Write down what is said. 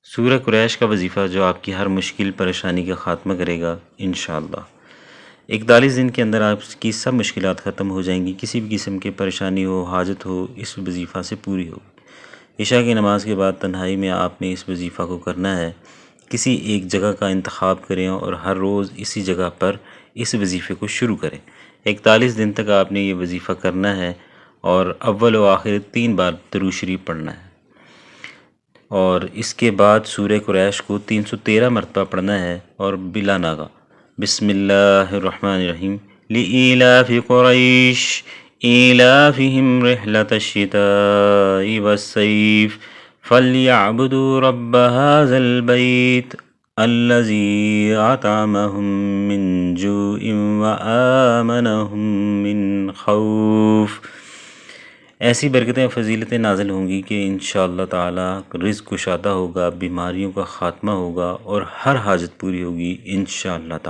سورہ قریش کا وظیفہ جو آپ کی ہر مشکل پریشانی کا خاتمہ کرے گا انشاءاللہ۔ 41 دن کے اندر آپ کی سب مشکلات ختم ہو جائیں گی، کسی بھی قسم کی پریشانی ہو، حاجت ہو، اس وظیفہ سے پوری ہو۔ عشاء کی نماز کے بعد تنہائی میں آپ نے اس وظیفہ کو کرنا ہے۔ کسی ایک جگہ کا انتخاب کریں اور ہر روز اسی جگہ پر اس وظیفے کو شروع کریں۔ 41 دن تک آپ نے یہ وظیفہ کرنا ہے اور اول و آخر 3 بار درود شریف پڑھنا ہے، اور اس کے بعد سورہ قریش کو 313 مرتبہ پڑھنا ہے اور بلا ناغہ بسم اللہ الرحمن الرحیم لإیلاف قریش ایلافہم رحلۃ الشتاء والصیف فلیعبدوا رب ھذا البیت الذی اطعمہم من جوع وآمنہم من خوف۔ ایسی برکتیں و فضیلتیں نازل ہوں گی کہ انشاءاللہ تعالی رزق کشادہ ہوگا، بیماریوں کا خاتمہ ہوگا اور ہر حاجت پوری ہوگی انشاءاللہ تعالی۔